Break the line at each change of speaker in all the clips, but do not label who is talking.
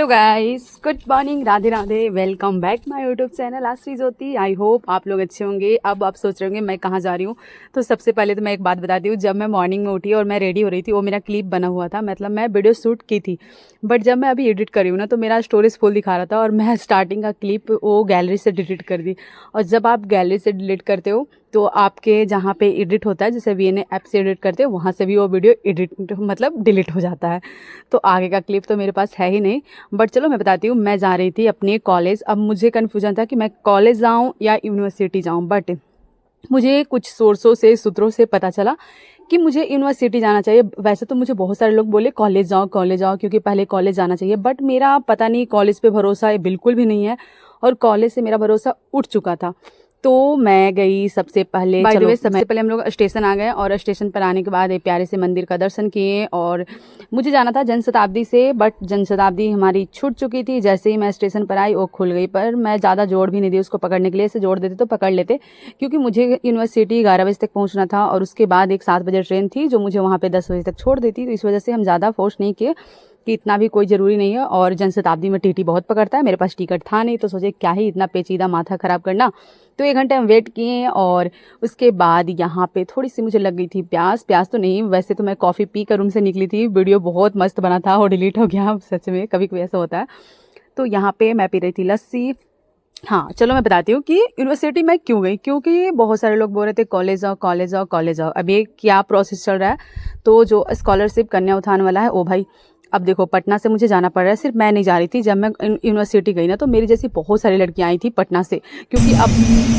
Hello guys, good morning, Radhe Radhe. Welcome back my YouTube channel Ashri Jyoti. I hope आप लोग अच्छे होंगे। अब आप सोच रहे होंगे मैं कहाँ जा रही हूँ। तो सबसे पहले तो मैं एक बात बताती हूँ। जब मैं मॉर्निंग में उठी और मैं रेडी हो रही थी, वो मेरा क्लिप बना हुआ था, मतलब मैं वीडियो शूट की थी। बट जब मैं अभी एडिट करी हूँ ना, तो मेरा स्टोरेज फुल दिखा रहा था और मैं स्टार्टिंग का क्लिप वो गैलरी से डिलीट कर दी। और जब आप गैलरी से डिलीट करते हो तो आपके जहाँ पे एडिट होता है, जैसे VN ऐप से एडिट करते हो, वहाँ से भी वो वीडियो एडिट मतलब डिलीट हो जाता है। तो आगे का क्लिप तो मेरे पास है ही नहीं। बट चलो मैं बताती हूँ। मैं जा रही थी अपने कॉलेज। अब मुझे कन्फ्यूजन था कि मैं कॉलेज जाऊँ या यूनिवर्सिटी जाऊँ। बट मुझे कुछ सोर्सों से सूत्रों से पता चला कि मुझे यूनिवर्सिटी जाना चाहिए। वैसे तो मुझे बहुत सारे लोग बोले कॉलेज जाओ क्योंकि पहले कॉलेज जाना चाहिए। बट मेरा पता नहीं, कॉलेज पे भरोसा बिल्कुल भी नहीं है और कॉलेज से मेरा भरोसा उठ चुका था। तो मैं गई सबसे पहले, बाय द वे सबसे पहले हम लोग स्टेशन आ गए और स्टेशन पर आने के बाद एक प्यारे से मंदिर का दर्शन किए। और मुझे जाना था जनशताब्दी से, बट जनशताब्दी हमारी छूट चुकी थी। जैसे ही मैं स्टेशन पर आई वो खुल गई, पर मैं ज़्यादा जोड़ भी नहीं दी उसको पकड़ने के लिए। ऐसे जोड़ देते तो पकड़ लेते, क्योंकि मुझे यूनिवर्सिटी 11 बजे तक पहुंचना था और उसके बाद एक 7 बजे ट्रेन थी जो मुझे वहाँ पे 10 बजे तक छोड़ देती। तो इस वजह से हम ज़्यादा फोर्स नहीं किए कि इतना भी कोई ज़रूरी नहीं है। और जनशताब्दी में टीटी बहुत पकड़ता है, मेरे पास टिकट था नहीं, तो सोचे क्या ही इतना पेचीदा माथा ख़राब करना। तो 1 घंटे हम वेट किए और उसके बाद यहाँ पे थोड़ी सी मुझे लग गई थी प्यास तो नहीं, वैसे तो मैं कॉफ़ी पी कर रूम से निकली थी। वीडियो बहुत मस्त बना था और डिलीट हो गया। सच में कभी कभी ऐसा होता है। तो यहाँ पे मैं पी रही थी लस्सी। हाँ चलो मैं बताती हूँ कि यूनिवर्सिटी में क्यों गई। क्योंकि बहुत सारे लोग बोल रहे थे कॉलेज जाओ कॉलेज जाओ कॉलेज जाओ। अब ये क्या प्रोसेस चल रहा है, तो जो स्कॉलरशिप कन्या उत्थान वाला है, ओ भाई अब देखो पटना से मुझे जाना पड़ रहा है। सिर्फ मैं नहीं जा रही थी। जब मैं यूनिवर्सिटी गई ना, तो मेरी जैसी बहुत सारी लड़कियां आई थी पटना से। क्योंकि अब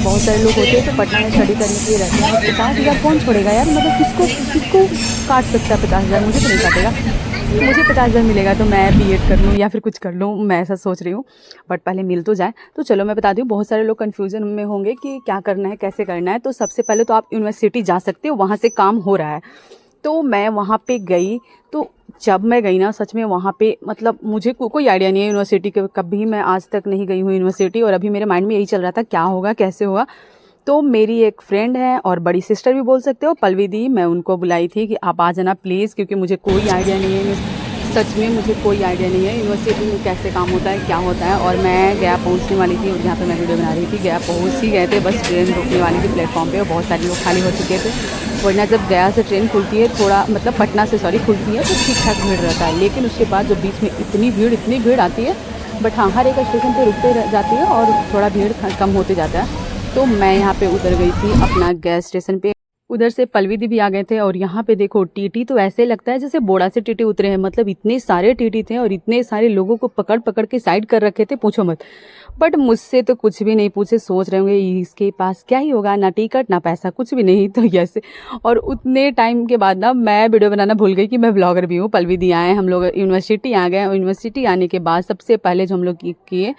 बहुत सारे लोग होते हैं तो पटना में स्टडी करने के लिए रहते हैं। 50,000 कौन छोड़ेगा यार, मतलब किसको किसको काट सकता है 50,000? मुझे तो नहीं काटेगा। मुझे 50,000 मिलेगा तो मैं B.Ed कर लूँ या फिर कुछ कर लूँ, मैं ऐसा सोच रही हूँ। बट पहले मिल तो जाए। तो चलो मैं बताती हूँ। बहुत सारे लोग कन्फ्यूजन में होंगे कि क्या करना है कैसे करना है। तो सबसे पहले तो आप यूनिवर्सिटी जा सकते हो, वहाँ से काम हो रहा है। तो मैं वहाँ पे गई। तो जब मैं गई ना, सच में वहाँ पे मतलब मुझे कोई आइडिया नहीं है यूनिवर्सिटी के। कभी मैं आज तक नहीं गई हूँ यूनिवर्सिटी और अभी मेरे माइंड में यही चल रहा था क्या होगा कैसे होगा। तो मेरी एक फ्रेंड है और बड़ी सिस्टर भी बोल सकते हो, पल्लवी दी, मैं उनको बुलाई थी कि आप आ जाना प्लीज़, क्योंकि मुझे कोई आइडिया नहीं है। सच में मुझे कोई आइडिया नहीं है यूनिवर्सिटी में कैसे काम होता है क्या होता है। और मैं गया पहुंचने वाली थी और जहाँ पे मैं वीडियो बना रही थी, गया पहुंच ही गए थे, बस ट्रेन रुकने वाली थी प्लेटफॉर्म पे और बहुत सारे लोग खाली हो चुके थे। वरना जब गया से ट्रेन खुलती है, थोड़ा मतलब पटना से सॉरी खुलती है, तो ठीक ठाक भीड़ रहता है। लेकिन उसके बाद जो बीच में इतनी भीड़ आती है। बट हाँ, हर एक स्टेशन पर रुकते जाती है और थोड़ा भीड़ कम होते जाता है। तो मैं यहाँ पे उतर गई थी अपना गैस स्टेशन पे। उधर से पल्लवी दी भी आ गए थे। और यहाँ पे देखो टीटी तो ऐसे लगता है जैसे बोड़ा से टीटी उतरे हैं। मतलब इतने सारे टीटी थे और इतने सारे लोगों को पकड़ पकड़ के साइड कर रखे थे, पूछो मत। बट मुझसे तो कुछ भी नहीं पूछे। सोच रहे होंगे इसके पास क्या ही होगा, ना टिकट ना पैसा, कुछ भी नहीं। तो ऐसे और उतने टाइम के बाद ना मैं वीडियो बनाना भूल गई कि मैं ब्लॉगर भी हूँ। पल्लवी दी आए, हम लोग यूनिवर्सिटी आ गए। यूनिवर्सिटी आने के बाद सबसे पहले जो हम लोग किए,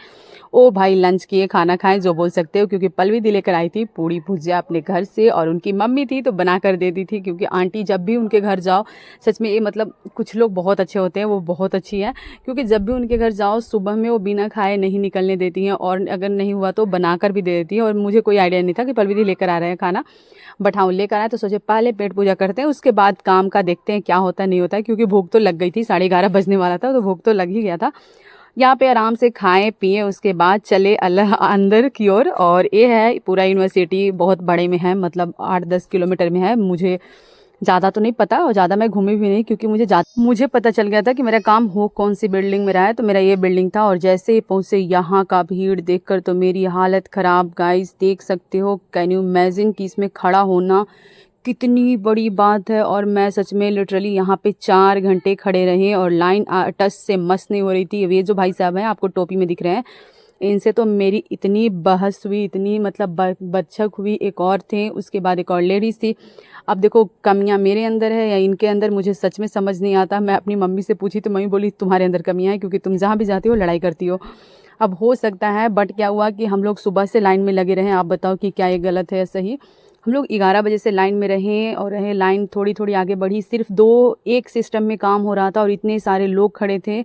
ओ भाई लंच किए, खाना खाएं जो बोल सकते हो। क्योंकि पल्लवी दी लेकर आई थी पूड़ी भुजिया अपने घर से और उनकी मम्मी थी तो बना कर दे दी थी। क्योंकि आंटी जब भी उनके घर जाओ, सच में ये मतलब कुछ लोग बहुत अच्छे होते हैं, वो बहुत अच्छी है। क्योंकि जब भी उनके घर जाओ सुबह में वो बिना खाए नहीं निकलने देती हैं और अगर नहीं हुआ तो बना कर भी दे देती है। और मुझे कोई आइडिया नहीं था कि पल्लवी दी लेकर आ रहे हैं खाना। बट हाँ लेकर आए तो सोचे पहले पेट पूजा करते हैं, उसके बाद काम का देखते हैं क्या होता है नहीं होता है। क्योंकि भूख तो लग गई थी, 11:30 बजने वाला था, तो भूख तो लग ही गया था। यहाँ पे आराम से खाएं पिए, उसके बाद चले अल्लाह अंदर की ओर। और ये है पूरा यूनिवर्सिटी, बहुत बड़े में है, मतलब 8-10 किलोमीटर में है। मुझे ज़्यादा तो नहीं पता और ज़्यादा मैं घूमी भी नहीं, क्योंकि मुझे पता चल गया था कि मेरा काम हो कौन सी बिल्डिंग में रहा है। तो मेरा ये बिल्डिंग था। और जैसे ही पहुँचे, यहाँ का भीड़ देखकर तो मेरी हालत ख़राब। गाइस देख सकते हो, कैन यू इमेजिन कि इसमें खड़ा होना कितनी बड़ी बात है। और मैं सच में लिटरली यहाँ पे 4 घंटे खड़े रहे और लाइन टच से मस नहीं हो रही थी। ये जो भाई साहब हैं आपको टोपी में दिख रहे हैं, इनसे तो मेरी इतनी बहस हुई, इतनी मतलब बच्चक हुई। एक और थे, उसके बाद एक और लेडीज़ थी। अब देखो कमियां मेरे अंदर है या इनके अंदर, मुझे सच में समझ नहीं आता। मैं अपनी मम्मी से पूछी तो मम्मी बोली तुम्हारे अंदर कमियां हैं, क्योंकि तुम जहाँ भी जाती हो लड़ाई करती हो। अब हो सकता है, बट क्या हुआ कि हम लोग सुबह से लाइन में लगे रहे। आप बताओ कि क्या ये गलत है या सही। हम लोग 11 बजे से लाइन में रहे और रहे, लाइन थोड़ी थोड़ी आगे बढ़ी। सिर्फ एक सिस्टम में काम हो रहा था और इतने सारे लोग खड़े थे।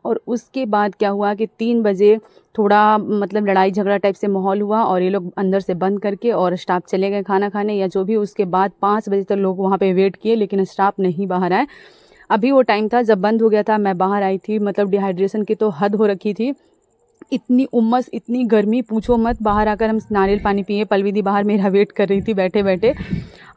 और उसके बाद क्या हुआ कि 3 बजे थोड़ा मतलब लड़ाई झगड़ा टाइप से माहौल हुआ और ये लोग अंदर से बंद करके और स्टाफ चले गए खाना खाने या जो भी। उसके बाद 5 बजे तक लोग वहाँ पे वेट किए, लेकिन स्टाफ नहीं बाहर आए। अभी वो टाइम था जब बंद हो गया था, मैं बाहर आई थी, मतलब डिहाइड्रेशन की तो हद हो रखी थी, इतनी उमस इतनी गर्मी पूछो मत। बाहर आकर हम नारियल पानी पिए, पलवी दी बाहर मेरा वेट कर रही थी बैठे बैठे।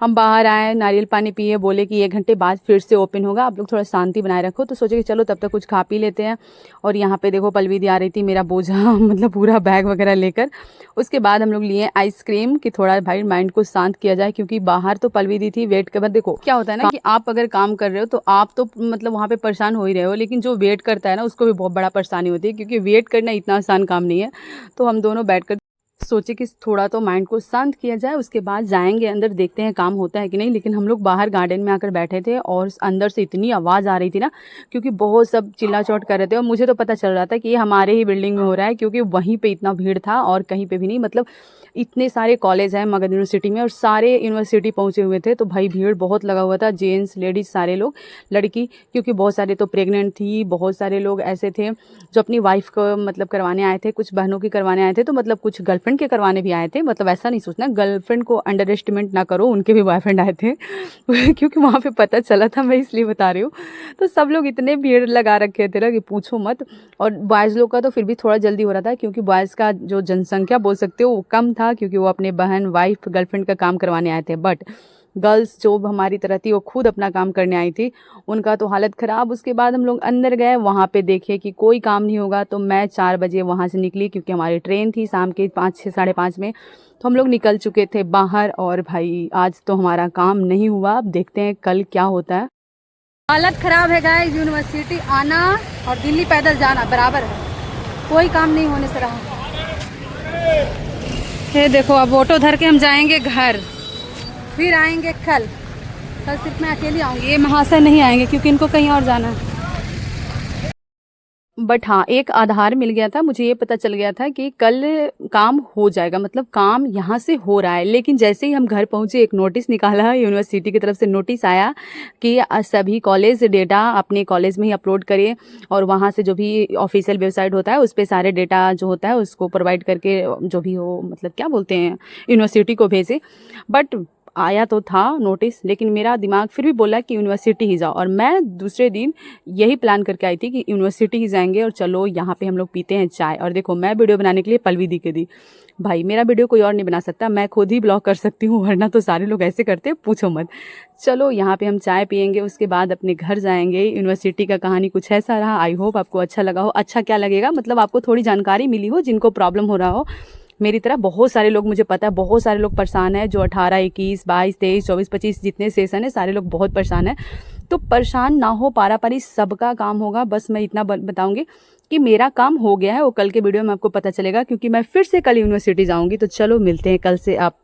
हम बाहर आए, नारियल पानी पिए, बोले कि 1 घंटे बाद फिर से ओपन होगा, आप लोग थोड़ा शांति बनाए रखो। तो सोचे कि चलो तब तक कुछ खा पी लेते हैं। और यहाँ पे देखो पलवी दी आ रही थी मेरा बोझा मतलब पूरा बैग वगैरह लेकर। उसके बाद हम लोग लिए आइसक्रीम कि थोड़ा भाई माइंड को शांत किया जाए, क्योंकि बाहर तो पलवी दी थी वेट कर। बट देखो क्या होता है ना कि आप अगर काम कर रहे हो तो आप तो मतलब वहाँ पे परेशान हो ही रहे हो, लेकिन जो वेट करता है ना उसको भी बहुत बड़ा परेशानी होती है, क्योंकि वेट करना इतना आसान काम नहीं है। तो हम दोनों बैठकर सोचे कि थोड़ा तो माइंड को शांत किया जाए, उसके बाद जाएंगे अंदर, देखते हैं काम होता है कि नहीं। लेकिन हम लोग बाहर गार्डन में आकर बैठे थे और अंदर से इतनी आवाज़ आ रही थी ना, क्योंकि बहुत सब चिल्ला चौट कर रहे थे। और मुझे तो पता चल रहा था कि ये हमारे ही बिल्डिंग में हो रहा है, क्योंकि वहीं पे इतना भीड़ था और कहीं पे भी नहीं। मतलब इतने सारे कॉलेज हैं मगध यूनिवर्सिटी में और सारे यूनिवर्सिटी पहुंचे हुए थे, तो भाई भीड़ बहुत लगा हुआ था, जेंट्स लेडीज़ सारे लोग, लड़की, क्योंकि बहुत सारे तो प्रेग्नेंट थी, बहुत सारे लोग ऐसे थे जो अपनी वाइफ को मतलब करवाने आए थे, कुछ बहनों की करवाने आए थे, तो मतलब कुछ गर्लफ्रेंड के करवाने भी आए थे। मतलब ऐसा नहीं सोचना, गर्लफ्रेंड को अंडर एस्टिमेट ना करो, उनके भी बॉयफ्रेंड आए थे क्योंकि वहाँ पे पता चला था, मैं इसलिए बता रही हूँ। तो सब लोग इतने भीड़ लगा रखे थे ना कि पूछो मत। और बॉयज़ लोग का तो फिर भी थोड़ा जल्दी हो रहा था, क्योंकि बॉयज़ का जो जनसंख्या बोल सकते हो वो कम था, क्योंकि वो अपने बहन वाइफ गर्लफ्रेंड का काम करवाने आए थे। बट गर्ल्स जो हमारी तरह थी वो खुद अपना काम करने आई थी, उनका तो हालत ख़राब। उसके बाद हम लोग अंदर गए, वहाँ पे देखे कि कोई काम नहीं होगा, तो मैं 4 बजे वहाँ से निकली, क्योंकि हमारी ट्रेन थी शाम के 5 साढ़े 5 में। तो हम लोग निकल चुके थे बाहर, और भाई आज तो हमारा काम नहीं हुआ। अब देखते हैं कल क्या होता है। हालत ख़राब है गाइस, यूनिवर्सिटी आना और दिल्ली पैदल जाना बराबर है, कोई काम नहीं होने से रहा। ये देखो अब ऑटो धर के हम जाएंगे घर, फिर आएंगे कल सिर्फ मैं अकेली आऊँगी, ये महाशय नहीं आएंगे क्योंकि इनको कहीं और जाना है। बट हाँ, एक आधार मिल गया था, मुझे ये पता चल गया था कि कल काम हो जाएगा, मतलब काम यहाँ से हो रहा है। लेकिन जैसे ही हम घर पहुँचे एक नोटिस निकाला, यूनिवर्सिटी की तरफ से नोटिस आया कि सभी कॉलेज डेटा अपने कॉलेज में ही अपलोड करिए, और वहाँ से जो भी ऑफिशियल वेबसाइट होता है उस पर सारे डेटा जो होता है उसको प्रोवाइड करके जो भी हो, मतलब क्या बोलते हैं, यूनिवर्सिटी को भेजे। बट आया तो था नोटिस, लेकिन मेरा दिमाग फिर भी बोला कि यूनिवर्सिटी ही जाओ, और मैं दूसरे दिन यही प्लान करके आई थी कि यूनिवर्सिटी ही जाएंगे और चलो यहाँ पे हम लोग पीते हैं चाय। और देखो मैं वीडियो बनाने के लिए पलवी दी के दी, भाई मेरा वीडियो कोई और नहीं बना सकता, मैं खुद ही ब्लॉग कर सकती हूँ, वरना तो सारे लोग ऐसे करते पूछो मत। चलो यहाँ पे हम चाय पियेंगे, उसके बाद अपने घर जाएंगे। यूनिवर्सिटी का कहानी कुछ ऐसा रहा, आई होप आपको अच्छा लगा हो। अच्छा क्या लगेगा, मतलब आपको थोड़ी जानकारी मिली हो, जिनको प्रॉब्लम हो रहा हो मेरी तरह। बहुत सारे लोग, मुझे पता है बहुत सारे लोग परेशान हैं, जो 18, 21, 22, 23, 24, 25 जितने सेशन है सारे लोग बहुत परेशान हैं। तो परेशान ना हो, पारापारी सबका काम होगा। बस मैं इतना बताऊंगी कि मेरा काम हो गया है, वो कल के वीडियो में आपको पता चलेगा, क्योंकि मैं फिर से कल यूनिवर्सिटी जाऊंगी। तो चलो मिलते हैं कल से आप